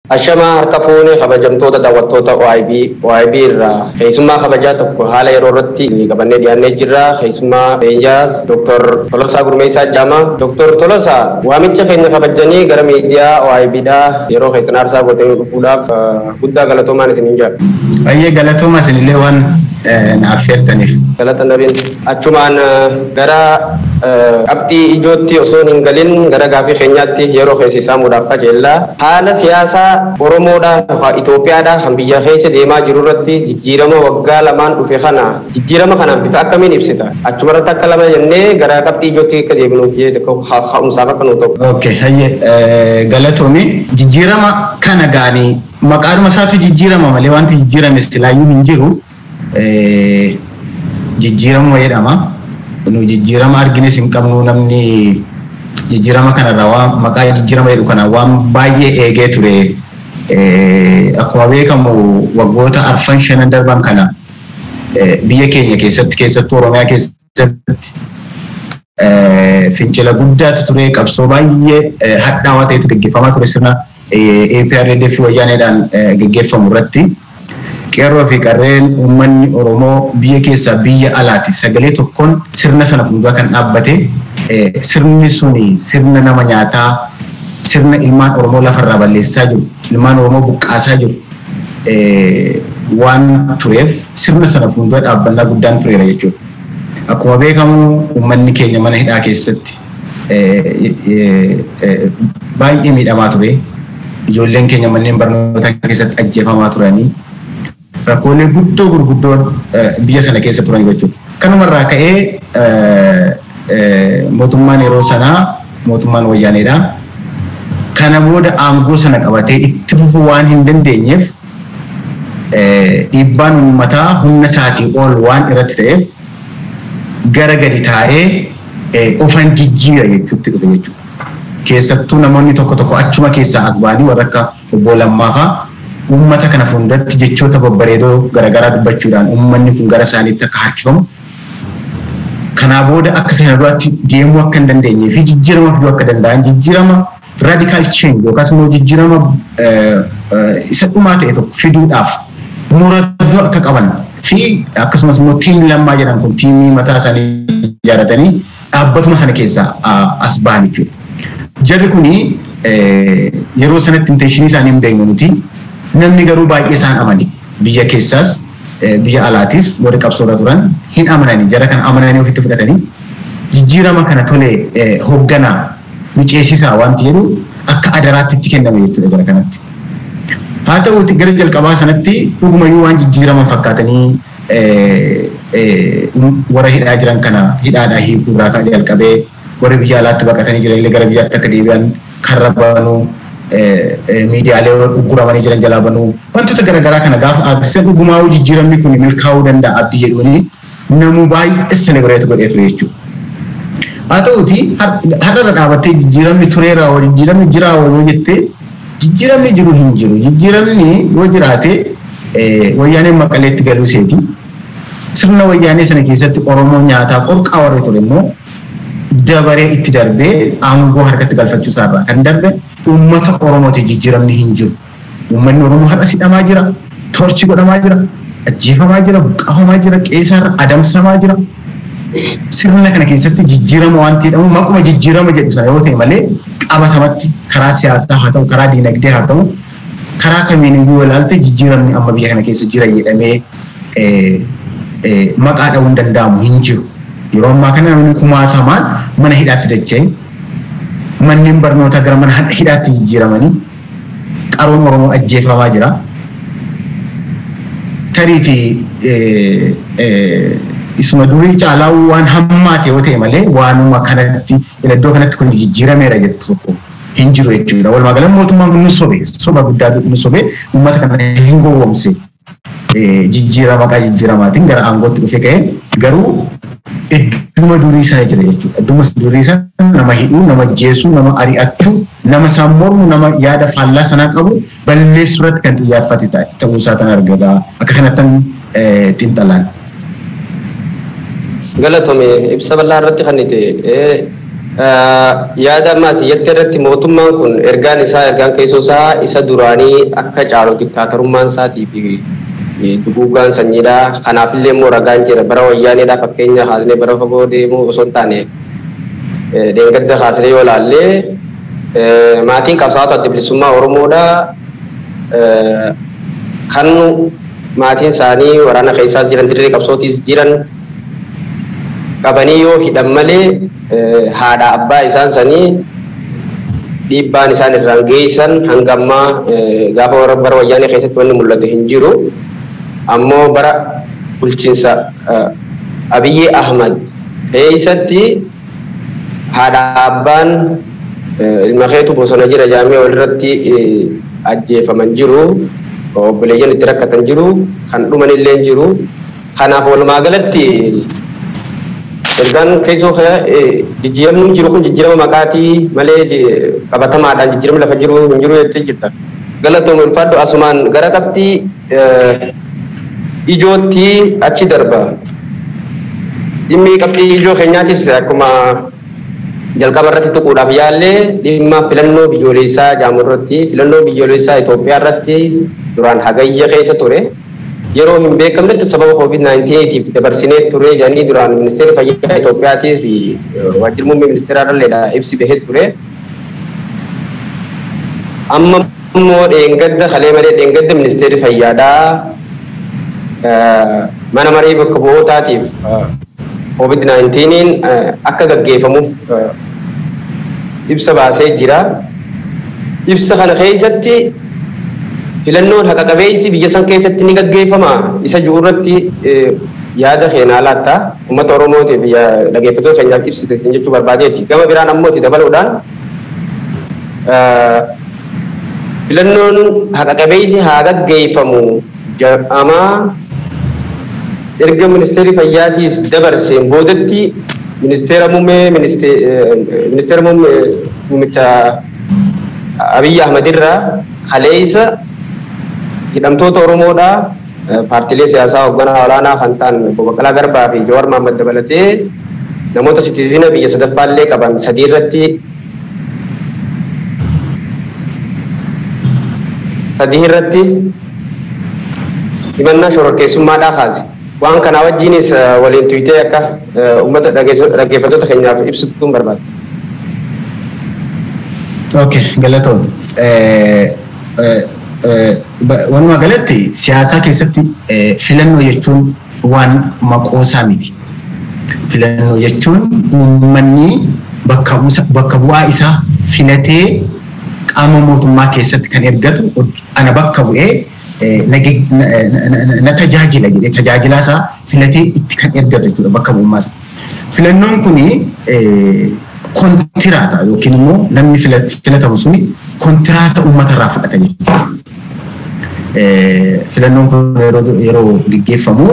Ashama harka fuune kabajamtoota daawwattoota OIB irraa keessummaa kabajaa tokko haala yeroo irratti qabannee dhiyaannee jirra. Keessummaa beenyaas Dr. Tolosaa Gurmeessaa Jaamaa. Dr. Tolosaa waamicha keenya kabajanii gara miidiyaa OIBdhaa yeroo keessan aarsaa gootanii dhufuudhaaf guddaa galatoomaa isiniin jira. Baay'ee galatoomaa isinillee waan naaf feertaniif. Galata nabiin achumaan gara qabxii ijootti osoo hin galin gara gaafii keenyaatti yeroo keessisaamuudhaaf qajeellaa. Haala siyaasaa Oromoodhaa Itoophiyaadhaa kan biyya keessa deemaa jiru irratti jijjiirama waggaa lamaan dhufe kana jijjiirama kanaan bifa akkamiin ibsita? Achumarratti akka lama jennee gara qabxii ijootti akka deebinuuf ka'umsaaf akka nu ta'u. Okay, hayyee galatoomi jijjiirama kana gaanii maqaadhuma isaatu jijjiirama malee wanti jijjiirame silaayyuu hin jiru. Jijjiirama jedhama. Nu jijjiirama argines hin qabnu namni jijjiirama kanarraa waan maqaa jijjiirama jedhu kana waan baay'ee eegee ture. Akkuma beekamu waggoota arfan shanan darban kana biyya keenya keessattuu Oromiyaa keessatti fincila guddaatu ture, qabsoo baay'ee hadhaawaa ta'etu gaggeeffamaa ture sirna APRDF wayyaaneedhaan gaggeeffamu irratti. Qeerroo fi qarreen uummanni Oromoo biyya keessaa biyya alaati sagalee tokkoon sirna sana fuuldura kan dhaabbate sirni suni sirna nama nyaataa sirna ilmaan Oromoo lafarraa balleessaa jiru ilmaan Oromoo buqqaasaa jiru waan tureef sirna sana fuuldura dhaabbannaa guddaan tureera jechuudha. Akkuma beekamu uummanni keenya mana hidhaa keessatti baay'ee miidhamaa ture. Ijoolleen keenya manneen barnootaa keessatti ajjeefamaa turanii rakkoolee gurguddoo biyya sana keessa turan jechuudha. Kanumarraa ka'ee mootummaan yeroo sanaa mootummaan wayyaaneedha. Kana booda aangoo sana qabatee itti fufuu waan hin dandeenyeef dhiibbaan uummataa humna isaatii ol waan irratti ta'eef gara gadi taa'ee ofan jijjiira jechuutti dhufe jechuudha. Keessattuu namoonni tokko achuma keessaa as ba'anii warra akka obbo Lammaa fa'aa uummata kana fuulduratti jechoota babbareedoo garaagaraa dubbachuudhaan uummanni kun gara isaaniitti akka harkifamu. Kanaa booda akka kana duraatti deemuu akka hin dandeenyee fi jijjiirama fiduu akka danda'an jijjiirama radical change yookaas immoo jijjiirama isa dhumaa ta'e tokko fiduudhaaf muratuu akka qaban fi akkasumas immoo tiimii Lammaa jedhan kun tiimii mataa isaanii ijaaratanii dhaabbatuma sana keessaa as ba'an jechuudha. Jarri kuni yeroo sanatti intentionii isaanii hin beeknu nuti namni garuu baay'ee isaan amani biyya keessaas biyya alaatis warri qabsoorra turan hin amananii jara kana amananii ofitti fudhatanii jijjiirama kana tolee hoogganaa miceessisaa wanti jedhu akka adaraatti itti kenname jechuudha jara kanatti. Haa ta'uuti gara jalqabaa sanatti dhugumayyuu waan jijjiirama fakkaatanii warra hidhaa jiran kana hidhaadhaa hiikuurraa kan jalqabee warri biyya alaatti baqatanii jiran gara biyyaatti akka deebi'an karra banuu miidiyaalee gurguramanii jiran jalaa banuu wantoota garaagaraa kana gaafa agarsiisan dhugumaa jijjiiramni kun milkaa'uu danda'a abdii jedhuuni namuu baay'ee selebireet godhee ture jechuudha. Haa ta'uuti har'arra dhaabattee jijjiiramni tureera jijjiiramni jiraa yoo jettee jijjiiramni jiru hin jiru jijjiiramni yoo jiraate wayyaaneen maqaleetti galuu seeti sirna wayyaanee sana keessatti Oromoo nyaataa qorqaa warri ture immoo dabaree itti darbee aangoo harkatti galfachuu isaarraa kan darbe uummata Oromooti jijjiiramni hin jiru. Uummanni Oromoo har'a hidhamaa jira, torchi godhamaa jira, ajjeefamaa jira, buqqaafamaa jira, qeessaarra adamsamaa jira. Sirna kana keessatti jijjiirama wanti jedhamu maquma jijjiirama jedhu sana yoo ta'e malee qabatamatti karaa siyaasaa haa ta'u, karaa diinagdee haa ta'u, karaa kamiin iyyuu ilaalte jijjiiramni amma biyya kana keessa jira jedhamee maqaa dha'uu hin danda'amu hin jiru. Yeroo ammaa kana namni kumaatamaan mana hidhaatti dacha'e manneen barnootaa gara mana hidhaatti jijjiiramanii qaroon Oromoo ajjeefamaa jira. Tariitii isuma durii caalaa waan hammaate yoo ta'e malee waanuma kanatti iddoo kanatti kun jijjiirameera jettu tokko hin jiru jechuudha. Walumaa galatti mootummaan kun soba guddaa nu sobe uummata kana hin gowwoomse jijjiirama maqaa jijjiiramaatiin gara aangootti dhufe ka'e garuu idduma durii sana jira jechuudha. Idduma durii sana nama hidhuu, nama ajjeesuu, nama ari'achuu, nama isaan mormu, nama yaada faallaa sanaa qabu balleessuu irratti kan xiyyeeffate ta'uu isaa kan argata. Akka kanattan xiinxalaan. Galatoomi ibsa bal'aa irratti kan ta'e yaada ammaati jettee irratti mootummaan kun ergaan keessoo isaa isa duraanii akka caalu diktaatorummaan isaatii fi duguuggaan sanyiidha. Kanaafillee immoo ragaan jira bara wayyaaneedha fakkeenya haasnee bara fagoo deemuu osoo hin taane deengadda haasnee yoo laallee maatiin qabsaa'ota adda bilisummaa Oromoodha. Kan maatiin isaanii waraana keessaa jiran dirree qabsootiis jiran qabanii yoo hidhan malee haadha abbaa isaan sanii dhiibbaan isaan irraan geessan hanga ammaa gaafa bara wayyaanee keessatti wanni mul'atu hin jiru. Ammoo bara bulchiinsa Abiyyi Ahmad keessatti haadha abbaan ilma keetu bosona jira jaamee walirratti ajjeefaman jiru. Obboleeyyan itti rakkatan jiru. Kan dhuman illee jiru. Kanaaf walumaa galatti ergaan keessoo jijjiiramni jiru kun jijjiirama maqaatii malee qabatamaadhaan jijjiirama lafa jiru hin jiru jettee jirta. Galatoon ulfaadhu asumaan gara qabxii ijootti achi darba. Dhimmi qabxii ijoo keenyaatis akkuma jalqaba irratti tuquudhaaf yaallee dhimma filannoo biyyoolessaa jaamu irratti filannoo biyyoolessaa Itoophiyaa irratti duraan hagayya keessa ture. Yeroo hin beekamnetti sababa COVID-19tiif dabarsinee ture jedhanii duraan ministeerri fayyaa Itoophiyaatiis fi waajjirri muummee ministeeraarra ibsi bahee ture. Amma immoo dheengadda kalee malee dheengadda ministeerri fayyaadhaa mana maree bakka bu'ootaatiif COVID-19 akka gaggeeffamuuf ibsa baasee jira. Ibsa kana keessatti filannoon haqa qabeessi biyya san keessatti ni gaggeeffama isa jiru irratti yaada keenyaa laata uummata Oromootiif biyya dhaggeeffattoota keenyaaf ibsite jechuu barbaadeeti. Gama biraan ammoo itti dabaluudhaan filannoon haqa qabeessi haa gaggeeffamu jedhamaa erga ministeerri fayyaatiis dabarseen boodatti ministeera muummicha Abiyyi Ahmad irraa haleessa hidhamtoota Oromoodha paartiilee siyaasaa hoogganaa olaanaa kan ta'an Obbo Baqqalaa Garbaa fi Jawaar Mohaammed dabalatee namoota sitiizina biyya sadaffaallee qaban sadii irratti himannaa shororkeessummaadhaa kaase. Waan kana wajjinis waliin tuyitee akka uummata dhaggeeffattoota keenyaaf ibsuun barbaada. Okay, galatoon. Walumaa galatti siyaasaa keessatti filannoo jechuun waan maqoosaa miti. Filannoo jechuun uummanni bakka bu'aa isaa filatee qaama mootummaa keessatti kan ergatu ana bakka bu'ee na tajaajila jedhee tajaajilaa isaa filatee itti kan ergatu jechuudha bakka bu'ummaa isaa. Filannoon kuni kontiraata yookiin immoo namni filatamu suni kontiraata uummatarraa fudhata jechuudha. Filannoon kun yeroo gaggeeffamu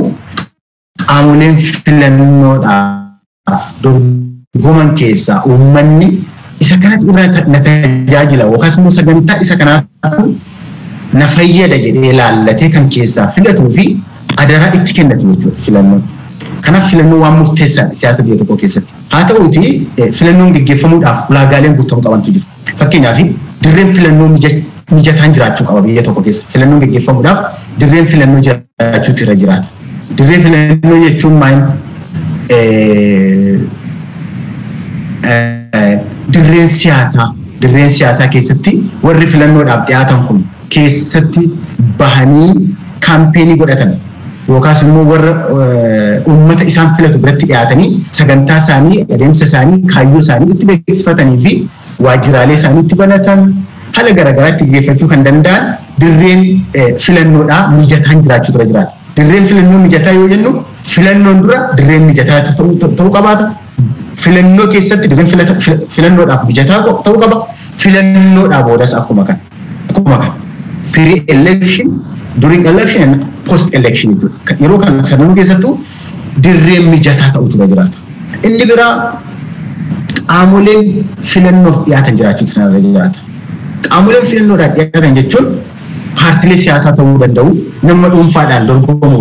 qaamoleen filannoodhaaf dorgoman keessaa uummanni isa kanatti irraa na tajaajila yookaas immoo sagantaa isa kanaatu na fayyada jedhee laallatee kan keessaa filatuu fi adaraa itti kennatu jechuudha filannoon. Kanaaf filannoon waan murteessaadha siyaasa biyya tokkoo keessatti. Haa ta'uuti filannoon gaggeeffamuudhaaf ulaagaaleen guutamuu qabantu jiru. Fakkeenyaaf dirreen filannoo mijataan jiraachuu qaba biyya tokko keessa. Filannoon gaggeeffamuudhaaf dirreen filannoo jiraachuutu irra jiraata. Dirreen filannoo jechuun maal? Dirreen siyaasaa keessatti warri filannoodhaaf dhiyaatan kun keessatti bahanii kaampeenii godhatan yookaas immoo warra uummata isaan filatu biratti dhiyaatanii sagantaa isaanii adeemsa isaanii kaayyoo isaanii itti beeksifatanii fi waajjiraalee isaanii itti banatan haala garaagaraatti gaggeeffachuu kan danda'an dirreen filannoodhaa mijataan jiraachuu irra jiraata. Dirreen filannoo mijataa yoo jennu filannoon dura dirreen mijataa ta'uu qabaata. Filannoo keessatti dirreen filannoodhaaf mijataa ta'uu qaba. Filannoodhaa boodas akkuma kan. Pre-election, during election and post-election. Yeroo kan sadan keessattuu dirreen mijataa ta'utu irra jiraata. Inni biraa qaamoleen filannoof dhiyaatan jiraachuutu irra jiraata. Qaamoleen filannoodhaaf dhiyaatan jechuun paartiilee siyaasaa ta'uu danda'u, nama dhuunfaadhaan dorgomu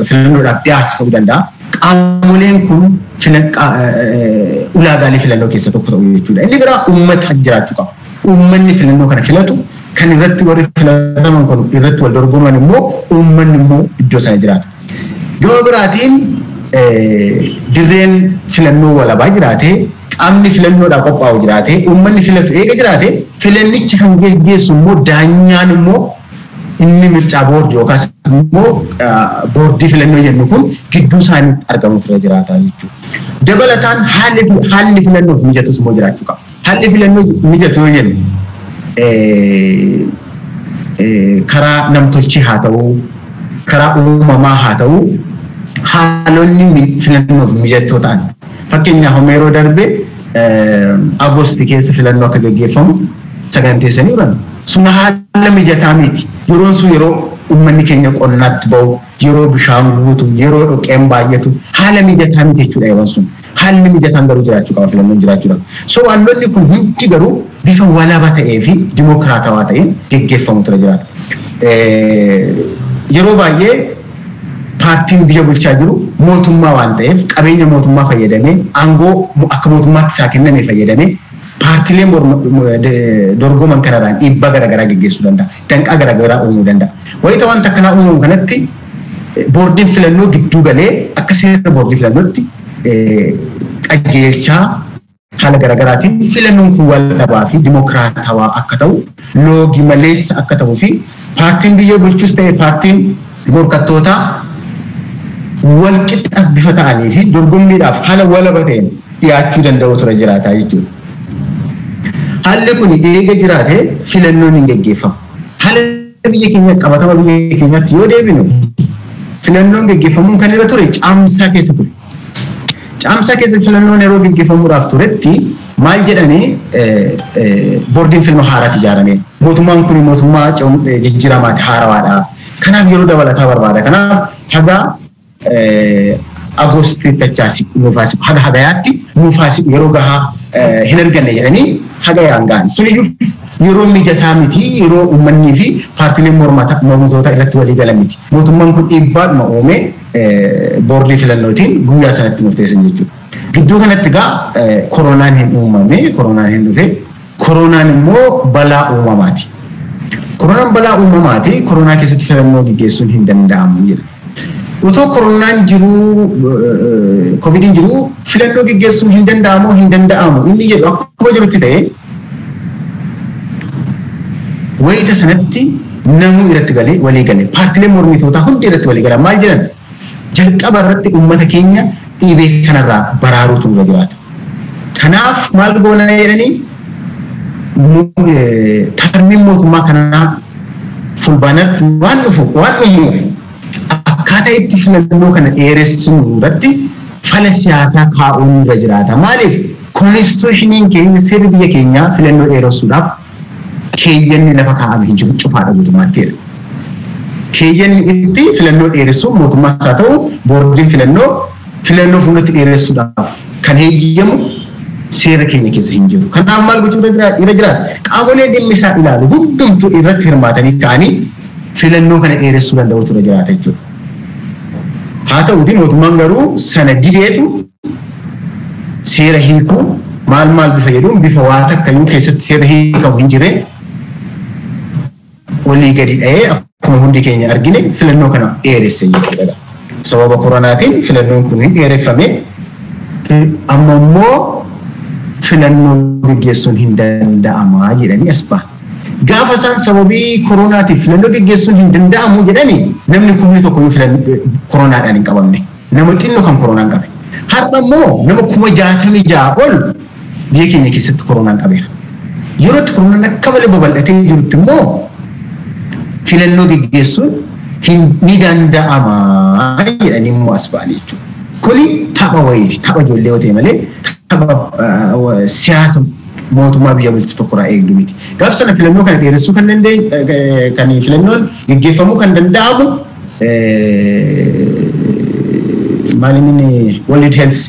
filannoodhaaf dhiyaatu ta'uu danda'a. qaamoleen kun ulaagaalee filannoo keessa tokko ta'u jechuudha. Inni biraa uummata jiraachuu qaba. Uummanni filannoo kana filatu kan irratti warri filataman kun irratti wal dorgoman immoo uummanni immoo iddoo sana jiraata. Yoo biraatiin dirreen filannoo walabaa jiraatee qaamni filannoodhaaf qophaa'u jiraatee uummanni filatu eega jiraatee filannicha kan geggeessu immoo daanyaan immoo inni mircaa boordii yookaas immoo boordii filannoo jennu kun gidduu isaaniitti argamu fira jiraata jechuudha. Dabalataan haalli filannoof mijatus immoo jiraachuu qaba. Haalli filannoo mijatu yoo jennu karaa namtolchee haa ta'uu karaa uumamaa haa ta'uu haalonni filannoof mijatoo ta'an. Fakkeenyaaf yeroo darbe Agoosti keessa filannoo akka gaggeeffamu saganteessanii jiran. Sun haala mijataa miti. Yeroon sun yeroo uummanni keenya qonnaatti ba'u, yeroo bishaan guutu, yeroo dhoqqeen baay'atu haala mijataa miti jechuudha yeroon sun. Haalli mijataan garuu jiraachuu qaba filannoon jiraachuudha. So haalonni kun hundi garuu bifa walaba ta'ee fi dimokiraatawaa ta'een gaggeeffamu tura jiraata. Yeroo baay'ee paartiin biyya bulchaa jiru mootummaa waan ta'eef qabeenya mootummaa fayyadamee aangoo akka mootummaatti isaa kenname fayyadamee paartiileen dorgoman kanarraan dhiibbaa garaagaraa gaggeessuu danda'a. Danqaa garaagaraa uumuu danda'a. Wayita wanta akkanaa uumamu kanatti boordiin filannoo gidduu galee akka seera boordii filannootti qajeelchaa haala garaagaraatiin filannoon kun walabaa fi dimokiraatawaa akka ta'u loogii maleessa akka ta'uu fi paartiin biyya bulchus ta'e paartiin morkattootaa wal qixa bifa ta'anii fi dorgommiidhaaf haala walaba ta'een dhiyaachuu danda'u tura jiraata jechuudha. Haalli kun eega jiraate filannoon hin gaggeeffamu. Haala biyya keenya qabatama biyya keenyaatti yoo deebinu filannoon gaggeeffamuun kan irra ture caamsaa keessa ture. Caamsaa keessa filannoon yeroo gaggeeffamuudhaaf turetti maal jedhanii boordiin filannoo haaraatti ijaarame. Mootummaan kun mootummaa jijjiiramaati haarawaadha. Kanaaf yeroo dabalataa barbaada. Kanaaf haga Agoosti tachaasi nuufaasi haga hagayaatti nuufaasi yeroo gahaa hin arganne jedhanii hagayaan ga'an. Suniyyuu yeroo mijataa miti yeroo uummanni fi paartiileen mormitoota irratti walii galan miti. Mootummaan kun dhiibbaadhuma uumee boordii filannootiin guyyaa sanatti murteessan jechuudha. Gidduu kanatti egaa koronaan hin uumame, koronaan hin dhufe, koronaan immoo balaa uumamaati. Koronaan balaa uumamaati, koronaa keessatti filannoo gaggeessuun hin danda'amu jedha. Utoo koronaan jiru, covidiin jiru, filannoo gaggeessuun hin danda'amu, hin danda'amu. Inni jedhu akkuma jirutti ta'e wayita sanatti namuu irratti galee walii galee paartiileen mormitootaa hundi irratti walii galan maal jedhan jalqaba irratti uummata keenya dhibee kanarraa baraaruutu nurra jiraata. Kanaaf maal goona jedhanii tarmiin mootummaa kanaa fulbaanatti waan uumuuf akkaataa itti filannoo kana dheeressinu irratti fala siyaasaa kaa'uun nurra jiraata. Maaliif konstitushiniin keenya seerri biyya keenyaa filannoo dheeressuudhaaf keeyyanni lafa kaa'ame hin jiru cufaadha guutummaatti. Keeyyanni itti filannoo dheeressuun mootummaas haa ta'u boordiin filannoo fuulatti dheeressuudhaaf kan heeyyamu seera keenya keessa hin jiru. Kanaaf maal gochuu irra jiraata? Qaamoleen dhimmi isaa ilaalu hundumtuu irratti hirmaatanii ta'anii filannoo kana dheeressuu danda'utu irra jiraata jechuudha. Haa ta'uuti mootummaan garuu sana dideetu seera hiikuu maal bifa jedhuun bifa waa takkayyuu keessatti seera hiikamu hin jirre olii gadi dha'ee akkuma hundi keenya argine filannoo kana dheeresse jechuudha. Sababa koronaatiin filannoon kun hin dheereffame amma immoo filannoo gaggeessuun hin danda'amaa jedhanii as ba'a. Gaafa isaan sababii koronaatiif filannoo gaggeessuun hin danda'amu jedhanii namni kumni tokkoyyuu koronaadhaan hin qabamne. Nama xinnoo kan koronaan qabe. Har'a immoo nama 66,000 ol biyya keenya keessatti koronaan qabeera. Yeroo itti koronaan akka malee babal'atee jirutti immoo filannoo gaggeessuun ni danda'ama jedhanii immoo as ba'an jechuudha. Kuni tapha wayiiti. Tapha ijoollee yoo ta'e malee tapha siyaasa mootummaa biyya bulchu tokkorraa eegdu miti. Gaafa sana filannoo kana dheeressuu kan kan filannoon gaggeeffamuu kan danda'amu maalinni World Health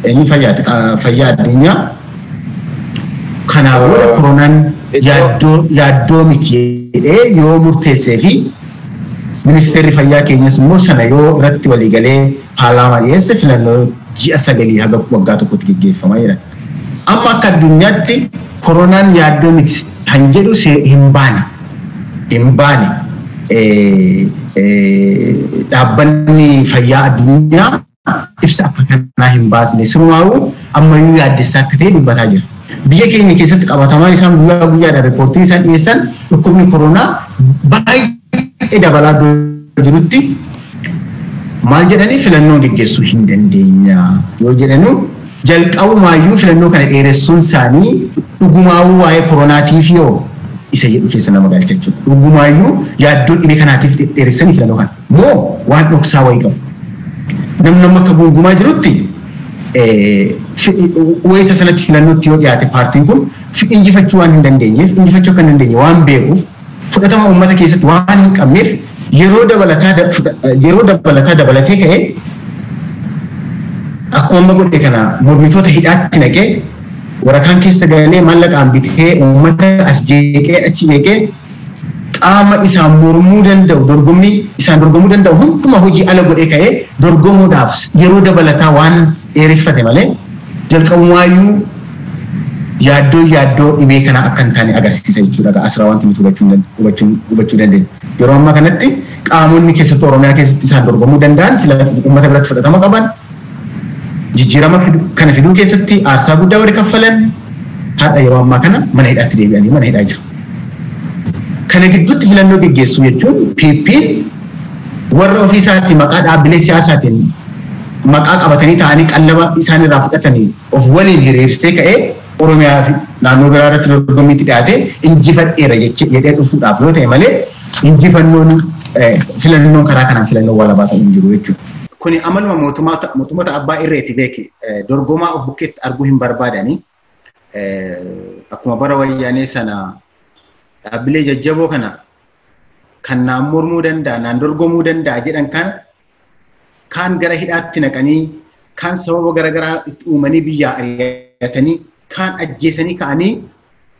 inni fayyaa addunyaa kanaa booda koronaan yaaddoo miti jedhee yoo murteessee fi Ministeerri fayyaa keenyas immoo sana yoo irratti walii galee paarlaamaa dhiyeesse filannoo ji'a 9 haga waggaa tokkotti gaggeeffamaa jira. Amma akka addunyaatti koronaan yaaddoo miti kan jedhu hin baane. Dhaabbanni fayyaa addunyaa ibsa akka kanaa hin baasne sirumaa'uu ammayyuu yaaddessaa akka ta'e dubbataa jira. Biyya keenya keessatti qabatamaan isaan guyyaa guyyaadhaan riippoortiin isaan dhiyeessan dhukkubni koronaa baay'ee dabalaa jirutti maal jedhanii filannoo gaggeessuu hin dandeenya yoo jedhanu jalqabumaayyuu filannoo kana dheeressuun isaanii dhugumaa'uu waa'ee koronaatiif yoo isa jedhu keessa nama galcha jechuudha. Dhugumaayyuu yaaddoo dhibee kanaatiif dheeressanii filannoo kana moo waan dhoksaa wayii qabu. Namni akka gungumaa jirutti wayita sanatti filannootti yoo dhiyaate paartiin kun injifachuu waan hin dandeenyeef injifachuu akka hin dandeenye waan beekuuf fudhatama uummata keessatti waan hin qabneef yeroo dabalataa dabalatee ka'ee akkuma amma godhe kana mormitoota hidhaatti naqee warakaan keessa galee maallaqaan bitee uummata as jeeqee achi jeeqee qaama isaan mormuu danda'u dorgommii isaan dorgomuu danda'u hunduma hojii ala godhee ka'ee dorgomuudhaaf yeroo dabalataa waan dheereffate malee jalqabumaayyuu yaaddoo dhibee kanaa akka hin taane agarsiisa jechuudha. Asirraa wanti nuti hubachuu dandeenya. Yeroo ammaa kanatti qaamonni keessatti Oromiyaa keessatti isaan dorgomuu danda'an uummata biratti fudhatama qaban jijjiirama kana fiduu keessatti aarsaa guddaa warri kaffalan haadha yeroo ammaa kana mana hidhaatti deebi'anii mana hidhaa jiru. Kana gidduutti filannoo gaggeessuu jechuun PP'n warra ofii isaatii maqaa dhaabbilee siyaasaatiin maqaa qabatanii ta'anii qallaba isaan irraa fudhatanii of waliin hiriirsee ka'ee Oromiyaa fi naannoo biraa irratti dorgommiitti dhiyaate injifadheera jedhee dhufuudhaaf yoo ta'e malee filannoon karaa kanaan filannoo walabaa ta'uu hin jiru jechuudha. Kuni amaluma mootummoota abbaa irreeti beeki dorgomaa of bukkeetti arguu hin barbaadanii akkuma bara wayyaanee sana dhaabbilee jajjaboo kana kan naan mormuu danda'a naan dorgomuu danda'a jedhan kaan gara hidhaatti naqanii kaan sababa garaagaraa itti uumanii biyyaa ari'atanii kaan ajjeesanii ka'anii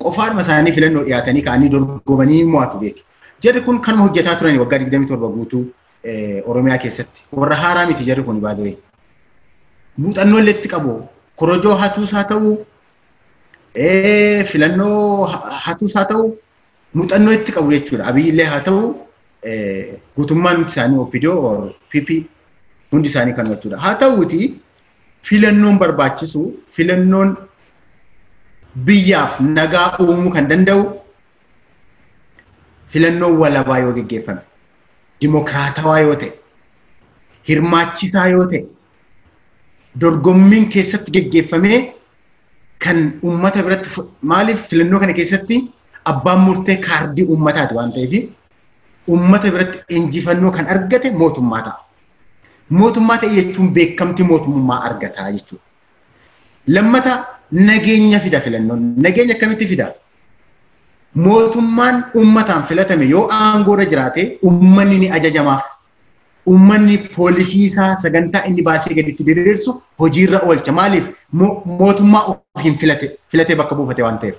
qofaadhuma isaanii filannoo dhiyaatanii ka'anii dorgomanii mo'atu beeki. Jarri kun kan hojjetaa turanii waggaa 27 guutuu Oromiyaa keessatti warra haaraa miti jarri kun baadhee muuxannoo illee itti qabu korojoo hatuus haa ta'u filannoo hatuus haa ta'u muuxannoo itti qabu jechuudha. Abiyyi illee haa ta'u guutummaan hundi isaanii OPDO PP hundi isaanii kan jechuudha. Haa ta'uuti filannoon barbaachisu filannoon biyyaaf nagaa uumuu kan danda'u filannoon walabaa yoo gaggeeffame dimokiraatawaa yoo ta'e hirmaachisaa yoo ta'e dorgommiin keessatti gaggeeffamee kan uummata biratti maaliif filannoo kana keessatti abbaan murtee kaardii uummataati waan ta'eef uummata biratti injifannoo kan argate mootummaa ta'a. Mootummaa ta'e jechuun beekamtii mootummaa argataa jechuudha. Lammata nageenya fida filannoon nageenya akkamitti fida? Mootummaan uummataan filatame yoo aangoorra jiraate uummanni ni ajajamaaf. Uummanni poolisii isaa sagantaa inni baasee gaditti diriirsu hojiirra oolcha. Maaliif mootummaa ofiin filatee bakka buufate waan ta'eef.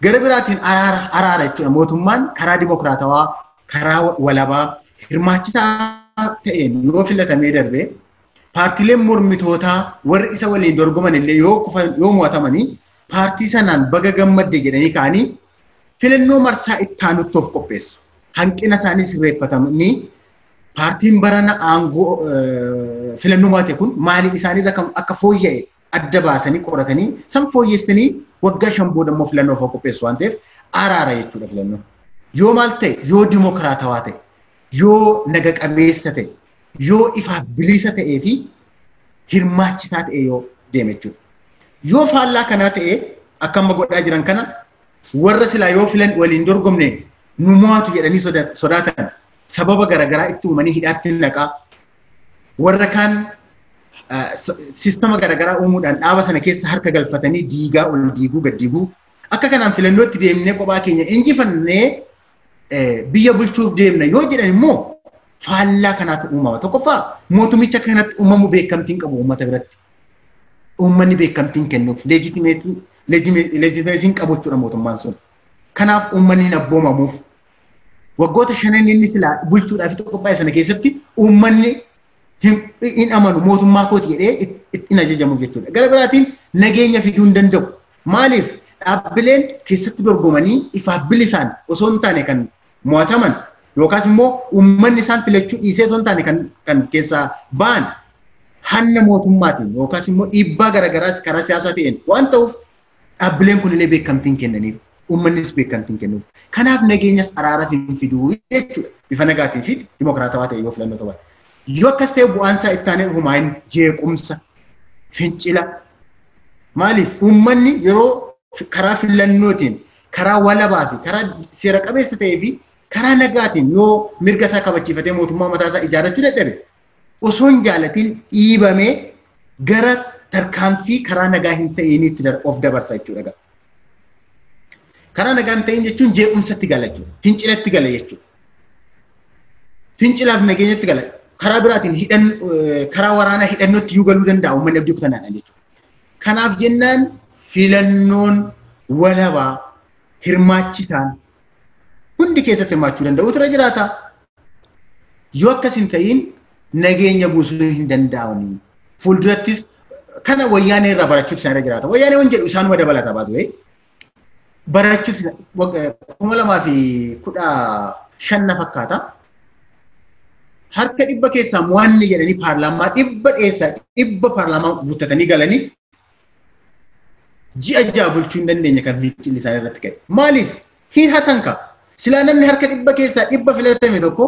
Gara biraatiin araara jechuudha. Mootummaan karaa dimokiraatawaa, karaa walabaa, hirmaachisaa ta'een yoo filatamee darbee paartiileen mormitootaa warri isa waliin dorgoman illee yoo mo'atamanii paartii sanaan baga gammadde jedhanii ka'anii filannoo marsaa itti aanutti of qopheessu. Hanqina isaanii sirreeffatamanii paartiin barana aangoo filannoo mo'ate kun maaliin isaanii akka fooyya'e adda baasanii qoratanii san fooyyessanii waggaa 5 booda immoo filannoo of qopheessu waan ta'eef araara jechuudha filannoo. Yoo maal ta'e yoo dimokiraatawaa ta'e yoo naga qabeessa ta'e yoo ifaaf bilisa ta'ee fi hirmaachisaa ta'e yoo deeme jechuudha. Yoo faallaa kanaa ta'e akka amma godhaa jiran kana warra silaa yoo filan waliin dorgomne nu mo'atu jedhanii sodaatan sababa garaagaraa itti uumanii hidhaatti naqaa warra kaan sistema garaagaraa uumuudhaan dhaaba sana keessa harka galfatanii diigaa ol diiguu gad diiguu akka kanaan filannootti deemnee kophaa keenya injifannee biyya bulchuuf deemna yoo jedhan immoo faallaa kanaatu uumama. Tokkoffaa mootumicha kanatti uumamu beekamtiin qabu uummata biratti. Uummanni beekamtiin kennuuf leejitimeetiin qabu jechuudha mootummaan sun. Kanaaf uummanni abboomamuuf waggoota shanan inni sila bulchuudhaaf itti qophaa'e sana keessatti uummanni hin amanu mootummaa kooti jedhee ittiin ajajamu jechuudha. Gara biraatiin nageenya fiduu hin danda'u. Maaliif dhaabbileen keessatti dorgomanii ifaaf bilisaan osoo hin taane kan mo'ataman yookaas immoo uummanni isaan filachuu dhiisee osoo hin taane kan keessaa ba'an hanna mootummaatiin yookaas immoo dhiibbaa garagaraas karaa siyaasaa ta'een waan ta'uuf dhaabbileen kunillee beekamtiin kennaniif uummannis beekamtiin kennuuf. Kanaaf nageenyas araaras hin fiduu jechuudha. Bifa nagaatiin fi dimokiraatawaa ta'e yoo filannoo ta'u. Yoo akkas ta'e bu'aansaa itti aanee dhufumaan jeequmsa, fincila. Maaliif uummanni yeroo karaa filannootiin, karaa walabaa fi karaa seera qabeessa ta'ee fi karaa nagaatiin yoo mirga isaa kabachiifatee mootummaa mataa isaa ijaarrachuu dadhabe osoo hin jaalatiin dhiibamee gara tarkaanfii karaa nagaa hin ta'iniitti of dabarsa jechuudha. Karaa nagaa hin ta'in jechuun jeequmsatti gala jechuudha. Fincilatti gala jechuudha. Fincilaaf nageenyatti gala. Karaa biraatiin karaa waraanaa hidhannootti yoo galuu danda'a uummanni abdii kutanaadhaan jechuudha. Kanaaf jennaan filannoon walabaa hirmaachisaan hundi keessatti hirmaachuu danda'u tura jiraata. Yoo akkas hin ta'in nageenya buusuu hin danda'ani. Fuuldurattis kana wayyaanee irraa barachuuf isaan irra jiraata. Wayyaanee waan jedhu isaanuma dabalata baasuu. Barachuuf 2015 fakkaata. Harka dhibba keessaa mo'anni jedhanii paarlaamaa dhibba paarlaamaa guuttatanii galanii ji'a ja'a bulchuu hin dandeenye kan fincilli isaanii irratti ka'e. Maaliif? Hin hatanka. Silaa namni harka dhibba keessaa dhibba filatame tokko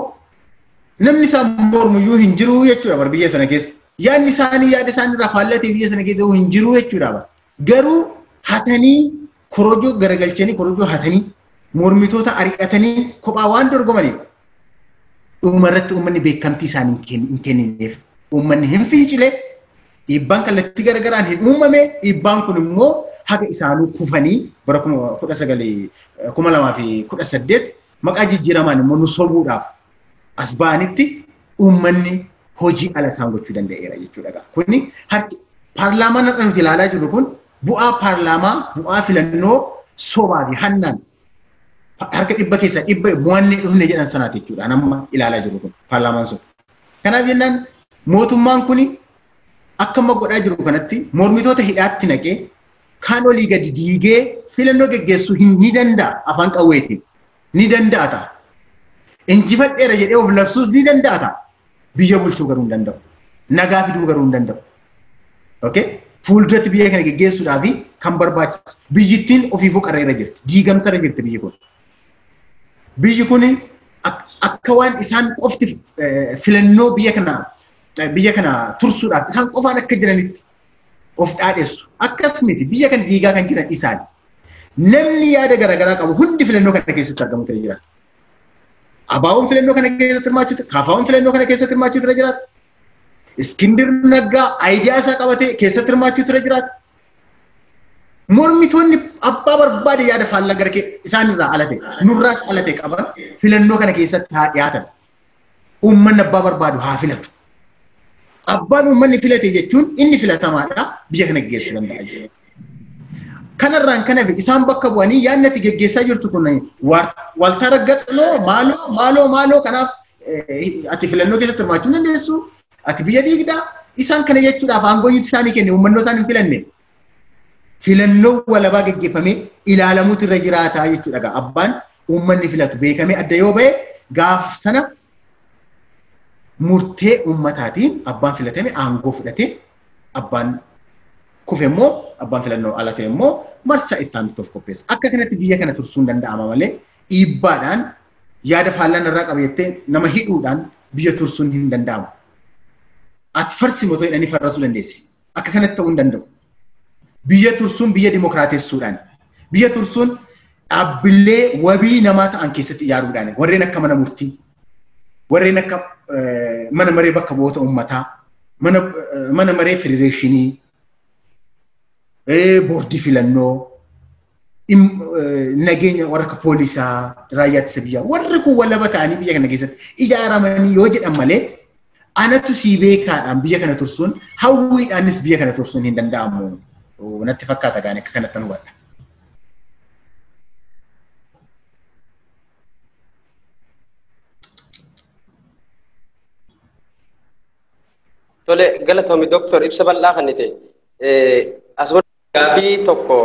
namni isaa mormuyyuu hin jiru jechuudha bar biyya sana keessa. Yaadni isaanii yaada isaanii irraa faallatee biyya sana keessa hin jiru jechuudha. Garuu hatanii korojoo garagalchanii korojoo hatanii mormitoota ari'atanii kophaa waan dorgomaniif dhumarratti uummanni beekamtii isaanii hin kennineef uummanni hin fincile dhiibbaan kallattii garagaraan hin uumame dhiibbaan kun immoo haga isaanuu kufanii bara 2018 maqaa jijjiiramaan immoo nu sobuudhaaf as ba'anitti uummanni hojii ala isaan gochuu danda'eera jechuudha. Kuni paarlaamaan nuti ilaalaa jirru kun bu'aa paarlaamaa bu'aa filannoo sobaa fi hannaan harka dhibba keessaa dhibba mo'anni dhufne jedhan sanaati jechuudha. Amma ilaalaa jirru kun paarlaamaan sun. Kanaaf jennaan mootummaan kun akka amma godhaa jiru kanatti mormitoota hidhaatti naqee kaan olii gadi diigee filannoo geggeessuu ni danda'a afaan qawweetiin ni danda'a ta'a. Injifadheera jedhee of labsuus ni danda'a ta'a. Biyya bulchuu garuu hin danda'u. Nagaa fiduu garuu hin danda'u. Okay? Fuulduratti biyya kana geggeessuudhaaf kan barbaachisu biyyittiin ofiifuu qarreera jirti. Diigamsarra jirti biyyi kun. Biyyi kun akka waan isaan qofti filannoo biyya kana tursuudhaaf isaan qofaan akka jiranitti of dhaadheessu. Akkas miti biyya kana diigaa kan jiran isaani. Namni yaada garaagaraa qabu hundi filannoo kana keessatti argamu ta'ee jira. Abaawoon filannoo kana keessatti hirmaachuu, Kaafaawwan filannoo kana keessatti hirmaachuu ture jiraata. Iskindir Naggaa aayidiyaa isaa qabatee keessatti hirmaachuu ture jiraata. Mormitoonni abbaa barbaade yaada faallaa gara isaanirraa alate nurraas alate qaban filannoo kana keessatti haa dhiyaatan. Uummanni abbaa barbaadu haa filatu. Abbaan uummanni filate jechuun inni filatamaadha biyya kana geggeessuu danda'a jechuudha. Kanarraan kanaaf isaan bakka bu'anii yaadnati geggeessaa jirtu kun waltaa raggaxnoo maaloo kanaaf ati filannoo keessatti hirmaachuu dandeessu. Ati biyya diigdaa isaan kana jechuudhaaf aangoo isaanii kenne uummanni isaan hin filanne. Filannoo walabaa geggeeffamee ilaalamuutu irra jiraataa jechuudha. Abbaan uummanni filatu beekamee adda yoo ba'e gaaf sana murtee uummataatiin abbaan filatame aangoo fudhatee abbaan kufe immoo abbaan filannoo ala ta'e immoo marsa itti aanutti of qopheessa. Akka kanatti biyya kana tursuun danda'ama malee dhiibbaadhaan yaada faallaan irraa qabeettee nama hidhuudhaan biyya tursuun hin danda'amu. Ati farsi mootoo hidhanii farrasuu dandeessi. Akka kanatti ta'uu hin danda'u. Biyya tursuun biyya dimokiraatessuudhaan. Biyya tursuun dhaabbilee wabii namaa ta'an keessatti ijaaruudhaan warreen akka mana murtii, warreen akka mana maree bakka bu'oota uummataa, mana maree federeeshinii, boordii filannoo, nageenya warra akka poolisaa, raayyaa ittisa biyyaa warri kun walaba ta'anii biyya kana keessatti ijaaramanii yoo jedhan malee anatu sii beekaadhaan biyya kana tursuun hawwiidhaanis biyya kana tursuun hin danda'amu. Natti fakkaata gaanii akka kanatti hubadha. tole galatoomii doktor ibsa bal'aa kannite asuma gaafii tokko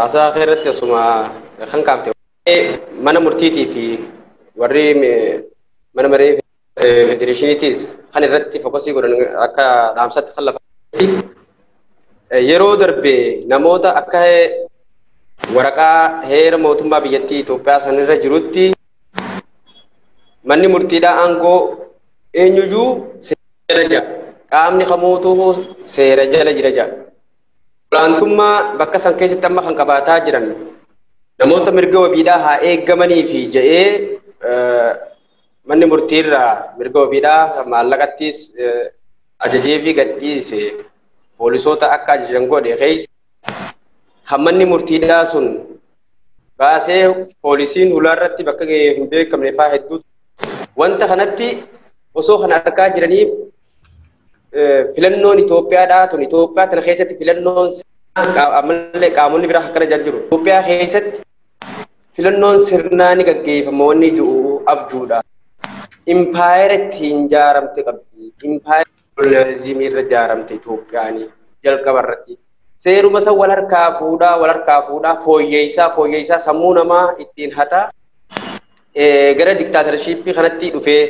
asaa irratti asuma kan kaafte mana murtiitii fi warri mana maree federeeshiniitiis kan irratti fokusii godhan akka dhaamsatti kan lafatti yeroo darbe namoota akka waraqaa heera mootummaa biyyattii Itoophiyaa sanirra jirutti manni murtiidhaa aangoo eenyuyyuu seera jira qaamni kamuutuu seera jala jira jira olaantummaa bakka san keessatti amma kan qabaataa jiran namoota mirga wabiidhaa haa eeggamanii fi jedhee manni murtiirraa mirga wabiidhaa maallaqattis ajajee fi gadhiise poolisoota akka ajajan godhe keessa hammanni murtiidhaa sun baasee poolisiin hulaarratti bakka ga'ee hin beekamne fa'aa hedduu wanta kanatti osoo kan argaa jiranii filannoon Itoophiyaadhaa tun Itoophiyaa tana keessatti filannoon ammallee qaamonni biraa akkana jiru Itoophiyaa keessatti filannoon sirnaa ni gaggeeffama wanni jiru abjuudha. Impaayera ittiin ijaaramte qabdi. Impaayera kolonializimii irra ijaaramte Itoophiyaan jalqaba irratti. Seeruma san wal harkaa fuudhaa fooyyeessaa sammuu namaa ittiin hataa gara diktaatarshipii kanatti dhufee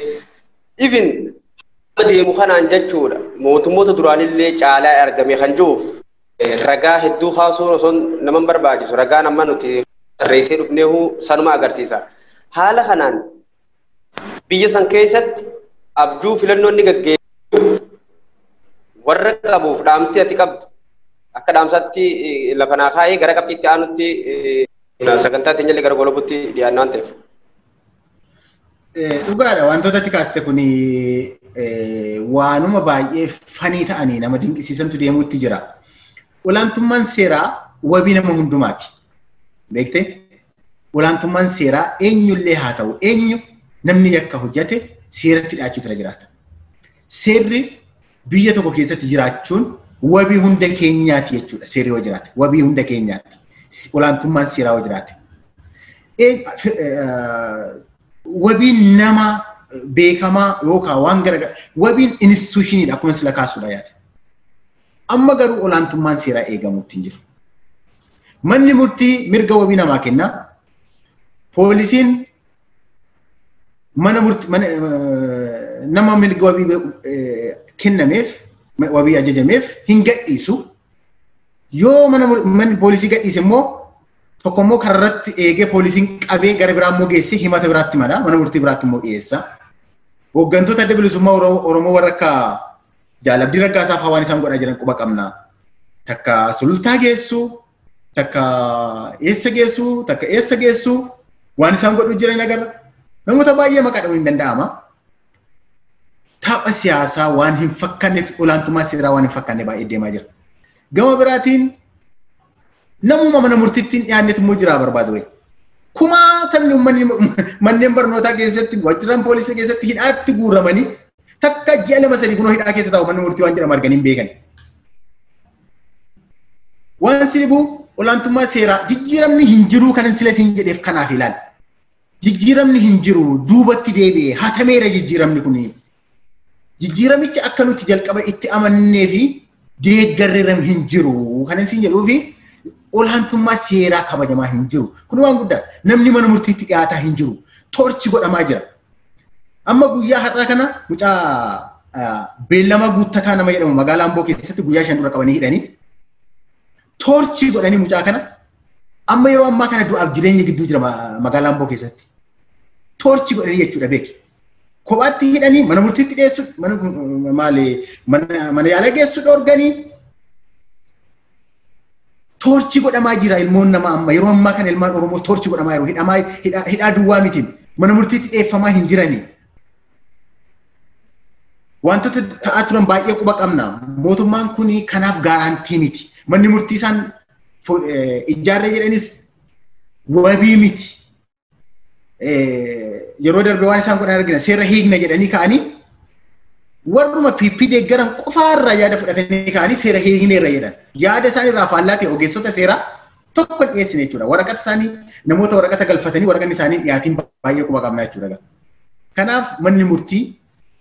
even deemu kanaan jechuudha mootummoota duraanillee caalaa argame kan jiruuf ragaa hedduu kaasuun osoo nama barbaachisu ragaan amma nuti tarreessee dhufneehu sanuma agarsiisa. Haala kanaan biyya san keessatti abjuu filannoonni gaggeessu warra qabuuf dhaamsi ati qabdu akka dhaamsatti lafa naa kaa'ee gara qabxiitti aanutti sagantaa teenyallee gara golobutti dhiyaannaan ta'eef. Dhugaadha wantoota ati kaaste kun waanuma baay'ee fanii ta'anii nama dinqisiisantu deemuutti jira. Olaantummaan seeraa wabii nama hundumaati. Beektee? Olaantummaan seeraa eenyullee haa ta'u eenyu namni yakka hojjate seeratti dhaachuutu irra jiraata. Seerri biyya tokko keessatti jiraachuun wabii hunda keenyaati jechuudha. Seerri yoo jiraate wabii hunda keenyaati. Olaantummaan seeraa yoo jiraate. Wabiin nama beekamaa yookaan waan garagaraa wabiin institushiniidha akkuma sila kaasuudha yaada. Amma garuu olaantummaan seeraa eegamuutti hin jiru. Manni murtii mirga wabii namaa kenna. Poolisiin nama mirga wabii kennameef wabii ajajameef hin gadhiisu. Yoo manni poolisii gadhiise immoo tokko immoo kararratti eegee poolisiin qabee gara biraa immoo geessee himata biraatti mala mana murtii biraatti immoo dhiyeessa. Hooggantoota adda bilisummaa Oromoo warra akka Jaalabdii Raggaasaa fa'aa waan isaan godhaa jiran quba qabna. Takka sulultaa geessu, takka eessa geessu waan isaan godhu jiran agarra. Namoota baay'ee maqaa dhabuun hin danda'ama. Tapha siyaasaa waan hin fakkanne olaantummaa seeraa waan hin fakkanne baay'ee deemaa jira. Gama biraatiin namuma mana murtiittiin dhiyaannetu immoo jira barbaada wayi. Kumaatamni manneen barnootaa keessatti waajjiran poolisii keessatti hidhaatti guuramanii takka ji'a lama sadii kunoo hidhaa keessa taa'u manni murtii waan jedhamu arganii hin beekan. Waan sirbu olaantummaa seeraa jijjiiramni hin jiru kanan sila isin jedheef kanaaf ilaali. Jijjiiramni hin jiru duubatti deebi'ee hatameera jijjiiramni kun. Jijjiiramichi akka nuti jalqaba itti amannee fi deeggarreeram hin jiru kanan isin jedhuufi olaantummaa seeraa kabajamaa hin jiru. Kun waan guddaa namni mana murtiitti dhiyaataa hin jiru. Torchi godhamaa jira. Amma guyyaa har'aa kana mucaa beellama guuttataa nama jedhamu magaalaa Amboo keessatti guyyaa 5 dura qabanii hidhanii torchi godhanii mucaa kana amma yeroo ammaa kana du'aaf jireenya gidduu jira magaalaa Amboo keessatti. Torchi godhanii jechuudha beeki. Kophaatti hidhanii mana murtiitti dhiyeessu mana yaala geessu dhoorganii torchi godhamaa jira ilmoon nama amma yeroo ammaa kana ilmaan Oromoo torchi godhamaa jiru hidhaa duwwaa miti mana murtiitti dhiyeeffamaa hin jiranii. Wantoota ta'aa turan baay'ee quba qabna. Mootummaan kun kanaaf gaaraantii miti. Manni murtii isaan ijaarree jedhanis wabii miti. Yeroo darbe waan isaan godhan argina seera hiikna jedhanii ka'anii warruma PP deeggaran qofaarraa yaada fudhatanii ka'anii seera hiikneerra jedhan. Yaada isaan irraa faallaa ta'e ogeessota seeraa tokko dhiyeessine jechuudha. Waraqata isaanii namoota waraqata galfatanii waraqanni isaanii dhiyaatiin baay'ee quba qabna jechuudha. Kanaaf manni murtii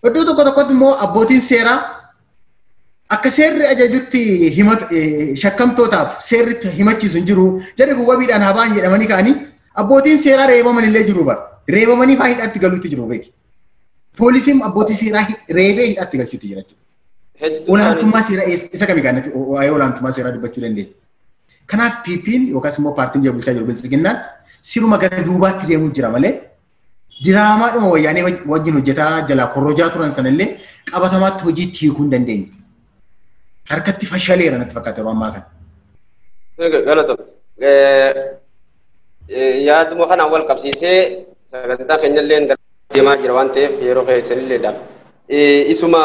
iddoo tokko tokkotti immoo abbootiin seeraa akka seerri ajajutti shakkamtootaaf seerri himachiisu hin jiru. Jarri kun wabiidhaan habaan jedhamanii ka'anii abbootiin seeraa reebaman illee jiru bara. Reebamanii faa hidhaatti galuutti jiru beeki. Poolisiin abbootii seeraa reebee hidhaatti galchuutti jira jechuudha. Olaantummaa seeraa isa kamii gaannatti waa'ee olaantummaa seeraa dubbachuu dandeenya. Kanaaf PP'n yookaas immoo paartiin biyya bulchaa jiru bilisiginnaan siruma gara duubaatti deemuu jira malee diraamaadhuma wayyaanee wajjin hojjetaa jalaa korrojaa turan sanallee qabatamaatti hojiitti hiikuu hin dandeenye. Harkatti fashaleera natti fakkaata yeroo ammaa kana. Galatoom. Yaaduma kanaan wal qabsiisee sagantaa keenyallee deemaa jira waan ta'eef yeroo keessanilleedha. Isuma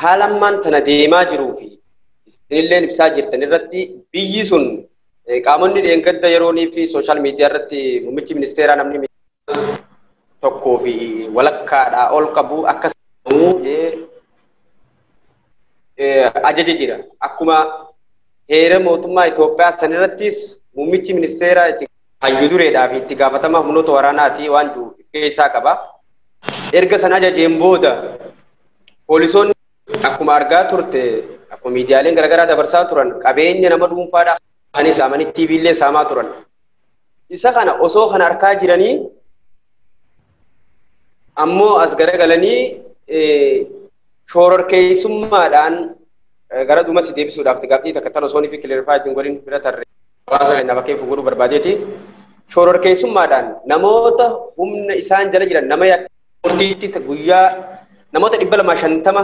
haala ammaan tana deemaa jiruu fi isinillee ibsaa jirtan irratti biyyi sun qaamonni dheengadda yeroonii fi sooshaal miidiyaa irratti muummichi ministeeraa namni tokkoo fi walakkaadhaa ol qabu akkasumas ajaja jira. Akkuma heera mootummaa Itoophiyaa sanirrattis muummichi ministeeraa hayyuu dureedhaa fi itti gaafatamaa humnoota waraanaati waan jiru keessaa qaba. Erga san ajajeen booda poolisoonni akkuma argaa turte akkuma miidiyaaleen garaagaraa dabarsaa turan qabeenya nama dhuunfaadhaa kan saamanii TV illee saamaa turan. Isa kana osoo kan harkaa jiranii ammoo as garagalanii shororkeessummaadhaan gara dhumas deebisuudhaaf gaaffii takka tan osoo fi kileerfaayitiin godhin bira tarree hawaasa keenya bakkee fuudhuu barbaadeeti. Shororkeessummaadhaan namoota humna isaan jala jiran nama murtiitti guyyaa namoota 250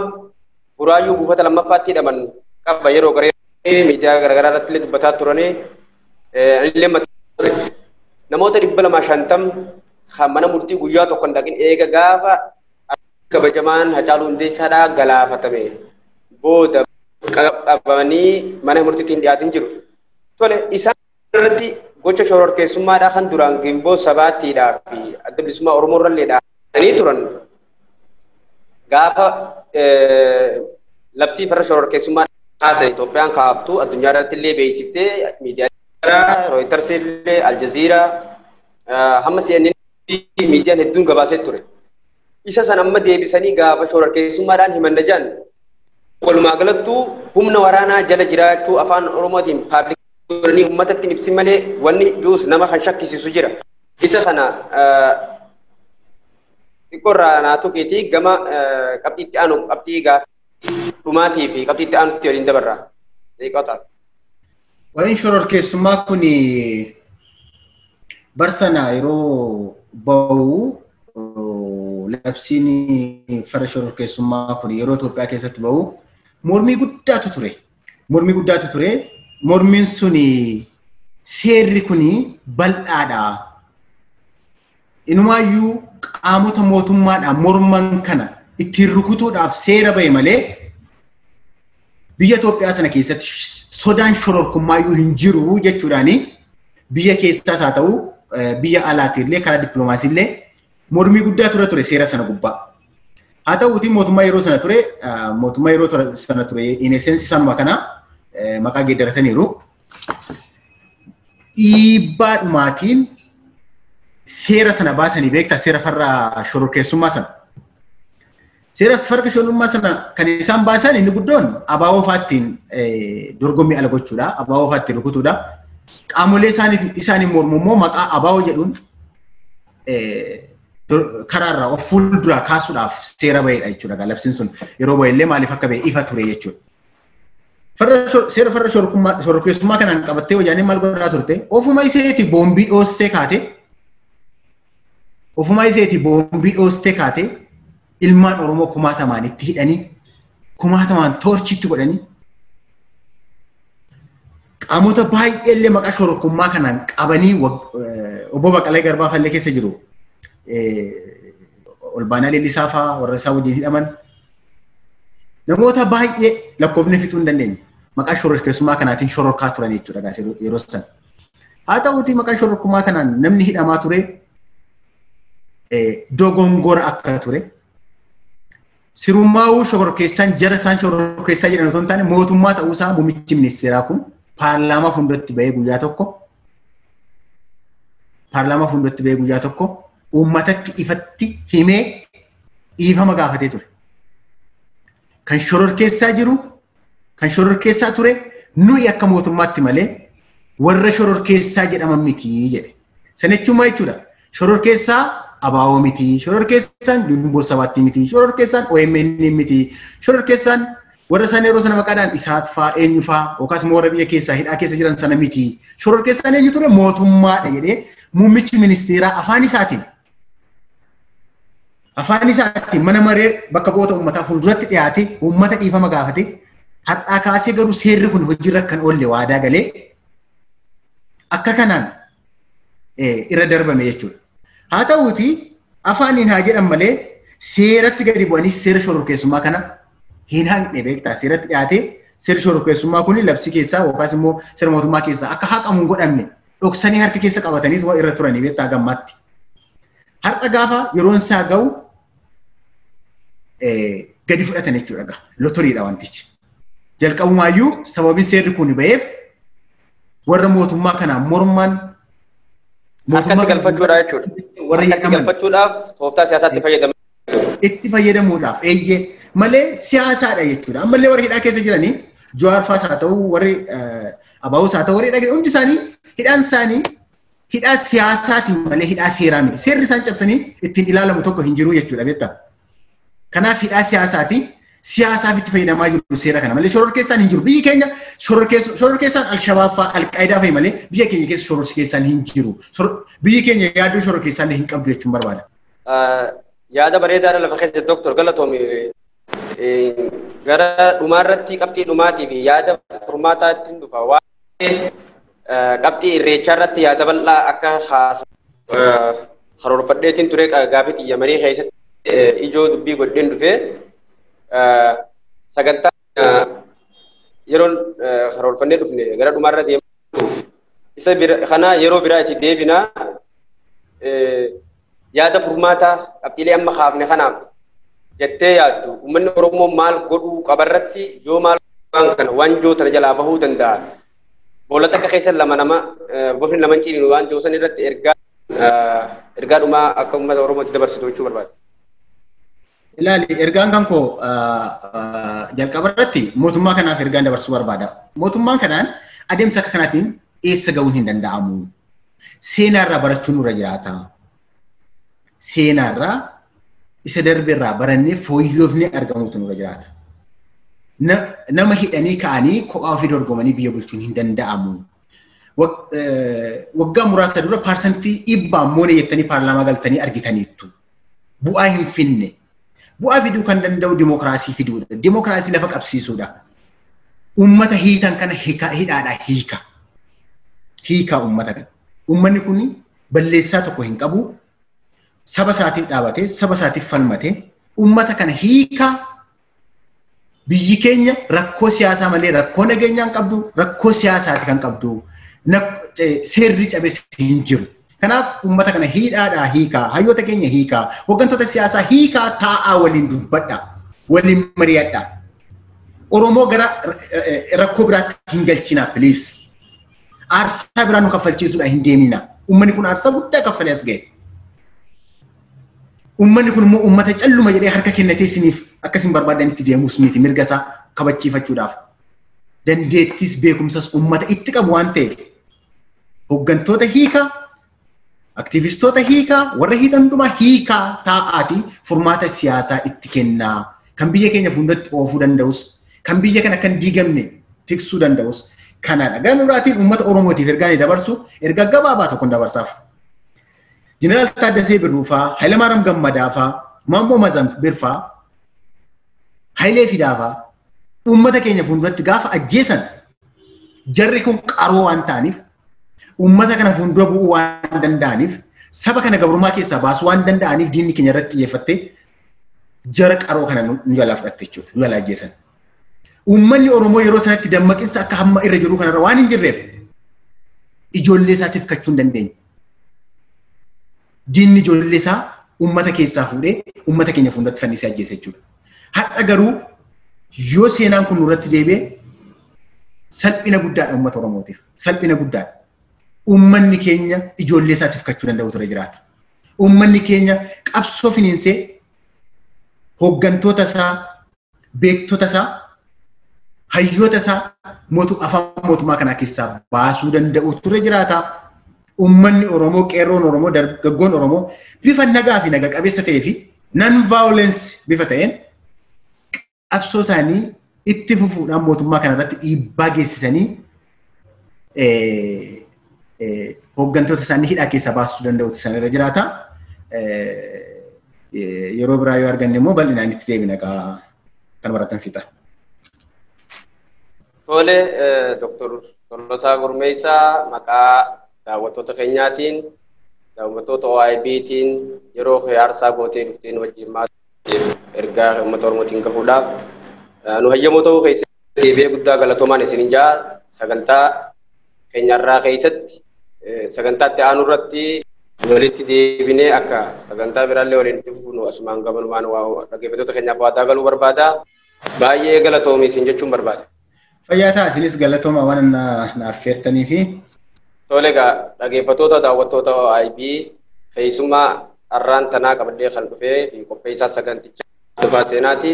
buraayyuu buufata lammaffaatti hidhaman qaba yeroo garee miidiyaa garaagaraa irratti illee dubbataa turanii illee namoota 250 kan mana murtii guyyaa tokko hin dhaqin eega gaafa kabajamaan Hacaaluu Hundeessaadhaa galaafatame booda qabamanii mana murtiitti hin dhiyaatin jiru. Tole isaan irratti gocha shororkeessummaadhaa kan duraan gimboo sabaattiidhaa fi adda bilisummaa Oromoo irrallee dhaabbatanii turan gaafa labsii farra shororkeessummaa haasa Itoophiyaan kaa'abtu addunyaa irratti illee beeksiftee miidiyaa Reuters illee Aljazeeraa hamma CNN miidiyaan hedduun gabaasee ture. Isa san amma deebisanii gaafa shororkeessummaadhaan himanna jedhan walumaa galattuu humna waraanaa jala jiraachuu afaan Oromootiin paabliikii uummatatti ibsin malee wanni juus nama kan shakkisiisu jira. Isa kana xiqqoorraa naatu keetii gama qabxiitti aanu qabxii gaaffii dhumaatii fi qabxiitti aanutti waliin dabarraa. Xiqqootaa. Waa'een shororkeessummaa kun barsana yeroo ba'u labsiin farra shororkeessummaa kun yeroo Itoophiyaa keessatti ba'u mormii guddaatu ture. Mormiin sun seerri kun bal'aadha. Inumaayyuu qaamota mootummaadhaan morman kana ittiin rukutuudhaaf seera ba'e malee biyya Itoophiyaa sana keessatti sodaan shororkummaayyuu hin jiru jechuudhaani biyya keessaas haa ta'u biyya alaatiillee karaa dippiloomaasiillee mormii guddaa ture seera sana gubbaa. Haa ta'uutii mootummaa yeroo sana ture in essence sanuma kana maqaa geeddarataniiru. Dhiibbaadhumaatiin seera sana baasanii beektaa seera farra shororkeessummaa sana. Seera farra shororkeessummaa sana kan isaan baasan inni guddoon abaaboo faattiin dorgommii ala gochuudha. Abaaboo faattiin rukutuudha. Qaamolee isaanii mormu immoo maqaa abaaboo jedhuun karaarraa of fuulduraa kaasuudhaaf seera ba'eedha jechuudha. Labsiin sun yeroo ba'e illee maaliif akka ba'e ifa ture jechuudha. Seera farra shororkeessummaa kanaan qabattee wayyaaniin maal godhaa turte? Ofuma iseeti boombii dhoostee kaatee ilmaan Oromoo kumaatamaan itti hidhanii kumaatamaan toorchiitti godhanii qaamota baay'eellee maqaa shororkummaa kanaan qabanii obbo Baqqalee Garbaa fallee keessa jiru. Olbaanaa Leellisaa fa'aa warra isaa wajjin hidhaman namoota baay'ee lakkoofne fixuu hin dandeenye maqaa shororkeessummaa kanaatiin shororkaa turan jechuudha yeroo san. Haa ta'uutii maqaa shororkummaa kanaan namni hidhamaa ture dogongora akka ture. Sirummaa'uu shororkeessaan jara isaan shororkeessaa jedhan otoo hin taane mootummaa ta'uusaa muummichi ministeeraa kun paarlaamaa fuulduratti ba'ee guyyaa tokko uummatatti ifatti himee dhiifama gaafatee ture. kan shororkeessaa jiru kan shororkeessaa ture nuyi akka mootummaatti malee warra shororkeessaa jedhaman miti jedhe. Sanachummaa jechuudha. Shororkeessaa abaawoo miti, shororkeessaan Gimboo Sabaatti miti, shororkeessaan OMN miti, shororkeessaan warra sana yeroo sana maqaadhaan isaat fa'aa eenyu fa'aa yookaas immoo warra biyya keessaa hidhaa keessa jiran sana miti. Shororkeessaan eenyu ture mootummaadha jedhee muummichi ministeeraa afaan isaatiin mana maree bakka bu'oota uummataa fuulduratti dhiyaate uummata dhiifama gaafate har'aa kaasee garuu seerri kun hojiirra kan oolle waadaa galee akka kanaan irra darbame jechuudha. Haa ta'uuti afaaniin haa jedhan malee seeratti gadi bu'anii seera shororkeessummaa kana hin hanqne beektaa seeratti dhiyaate seerri shororkeessummaa kun labsii keessaa yookaas immoo seera mootummaa keessaa akka haqamu hin godhamne dhoksanii harka keessa qabatanii waa irra turanii beektaa gammaatti. Har'a gaafa yeroon isaa ga'u gadi fudhatan jechuudha. Lotoriidha wantichi. Jalqabumaayyuu sababiin seerri kun ba'eef warra mootummaa kanaan mormaan akkatti galfachuudha jechuudha. Warra galfachuudhaaf tooftaa siyaasaatti fayyadamu. Itti fayyadamuudhaaf eeyyee malee siyaasaadha jechuudha. Ammallee warri hidhaa keessa jiranii Jawaar Faas haa ta'u warri Abaawus haa ta'u warri hidhaa hundi isaanii hidhaan isaanii hidhaa siyaasaatiin malee hidhaa seeraa miti. Seerri isaan cabsanii ittiin ilaalamu tokko hin jiru jechuudha beektaa. Kanaaf hidhaa siyaasaatiin siyaasaaf itti fayyadamaa jiru seera kana malee shororkeessaan hin jiru. Biyyi keenya shororkeessaan Alshabaab fa'aa Alqaayidaa fa'i malee biyya keenya keessa shororkeessaan hin jiru. Biyyi keenya yaaduu shororkeessaan hin qabdu jechuun barbaada. Yaada bareedaadha lafa keessa Dooktor Galatoomi gara dhumaarratti qabxii dhumaatii fi yaada furmaataatti dhufa. Qabxii irreechaa irratti yaada bal'aa akka karoorfadheetiin ture gaafii xiyyaamarii keessatti ijoo dubbii godheen dhufee sagantaa yeroon karoorfannee dhufne gara dhumaarra deemuuf isa kana yeroo biraa itti deebinaa yaada furmaataa qabxiilee amma kaafne kanaaf jettee yaaddu uummanni Oromoo maal godhuu qabarratti yoo maal kana wanjoo tana jalaa bahuu danda'a. Boolata akka keessa lama nama bofni lama ciiniin waan joosan irratti ergaa dhumaa akka uummata Oromootti dabarsitu jechuu barbaada. Ilaali ergaan kan koo jalqaba irratti mootummaa kanaaf ergaan dabarsuu barbaada. Mootummaan kanaan adeemsa akka kanaatiin eessa ga'uun hin danda'amu. Seenaarraa barachuun nurra jiraata. Seenaarraa isa darbeerraa barannee fooyyofnee argamuutu nurra jiraata. Nama hidhanii ka'anii kophaa ofii dorgomanii biyya bulchuun hin danda'amu. Waggaa muraasa dura paarsantii dhibbaan moona jettanii paarlaamaa galtanii argitaniittu. Bu'aa hin finne. Bu'aa fiduu kan danda'u dimokiraasii fiduudha. Dimokiraasii lafa qabsiisuudha. Uummata hiitan kana hidhaadhaa hiika. Hiika uummata kana. Uummanni kun balleessaa tokko hin qabu. Saba isaatiin dhaabatee, saba isaatiif falmatee, uummata kana hiika. Biyyi keenya rakkoo siyaasaa malee rakkoo nageenyaa hin qabdu, rakkoo siyaasaati kan qabdu. Seerri cabes hin jiru. Kanaaf uummata kana hidhaadhaa hiikaa, hayyoota keenya hiikaa, hooggantoota siyaasaa hiikaa taa'aa waliin dubbadhaa, waliin mari'adhaa. Oromoo gara rakkoo biraatti hin galchinaa please. Aarsaa biraa nu kaffalchiisuudhaan hin deemina. Uummanni kun aarsaa guddaa kaffalee as ga'e. Uummanni kun immoo uummata calluma jedhee harka kennatee isiniif akkasiin barbaadanitti deemuus miti mirga isaa kabachiifachuudhaaf. Dandeettis beekumsas uummata itti qabu waan ta'eef hooggantoota hiikaa, aktivistoota hiikaa, warra hiitan hundumaa hiikaa taa'aatii furmaata siyaasaa itti kennaa. Kan biyya keenya fuulduratti oofuu danda'us, kan biyya kana kan diigamne tiksuu danda'us kanadha. Gama biraatiin uummata Oromootiif ergaan dabarsu ergaa gabaabaa tokkoon dabarsaaf. Jeneraal Taaddasee Birruufaa, Hayilamaariyaam Gammadaafaa, Maammoo Mazanbirfaa, Hayilee Fidaafaa uummata keenya fuulduratti gaafa ajjeesan jarri kun qaroo waan ta'aniif uummata kana fuuldura bu'uu waan danda'aniif saba kana gabrummaa keessaa baasuu waan danda'aniif diinni keenya irratti xiyyeeffattee jara qaroo kana nu jalaa fudhatte jechuudha. Nu jalaa ajjeesan. Uummanni Oromoo yeroo sanatti dammaqinsa akka hamma irra jiru kanarra waan hin jirreef ijoollee isaatiif kachuu hin dandeenye. Diinni ijoollee isaa uummata keessaa fuudhee uummata keenya fuulduratti fannisee ajjeese jechuudha. Har'a garuu yoo seenaan kun nurratti deebi'e salphina guddaadha uummata Oromootiif. Salphina guddaadha. Uummanni keenya ijoollee isaatiif kachuu danda'u ture jiraata. Uummanni keenya qabsoo finiinsee hooggantoota isaa beektota isaa hayyoota isaa afaan mootummaa kanaa keessaa baasuu danda'u ture jiraata. Uummanni Oromoo, qeerroon Oromoo, dargaggoon Oromoo bifa nagaa fi naga qabeessa ta'ee fi non-violence bifa ta'een qabsoo isaanii itti fufuudhaan mootummaa kanarratti dhiibbaa geessisanii hooggantoota isaanii hidhaa keessaa baasuu danda'utu sanarra jiraata. Yeroo biraa yoo arganne immoo bal'inaan itti deebina kan baratan fixa. Tole, Dr. Tolosaa Gurmeessaa maqaa daawwattoota keenyaatiin, daawwattoota OIBtiin yeroo aarsaa gootee dhufteen wajjin maatiif ergaa uummata Oromootiin gahuudhaaf nu hayyamoo ta'uu keessatti deebi'ee guddaa galatoomaan isinin jaa sagantaa keenyarraa keessatti sagantaatti aanu irratti walitti deebinee akka sagantaa biraallee waliin itti fufu asumaan gamanumaan dhaggeeffattoota keenyaaf waadaa galuu barbaada. Baay'ee galatoomi isin jechuun barbaada. Fayyaa ta'a isinis galatooma waan naaf feertanii fi tole egaa dhaggeeffattoota daawwattoota OIB keessumaa har'aan tanaa qabadhee kan dhufee fi qopheessaa sagantichaa Dufaa Seenaati.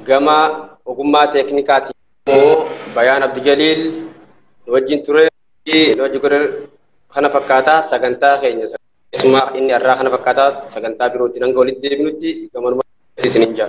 Gama ogummaa teeknikaatiin immoo Bayaan Abdi Jaliil wajjin ture kana fakkaataa sagantaa keenya keessumaa inni har'aa kana fakkaataa sagantaa birootiin hanga walitti deebinutti gamanuma isinin jaa.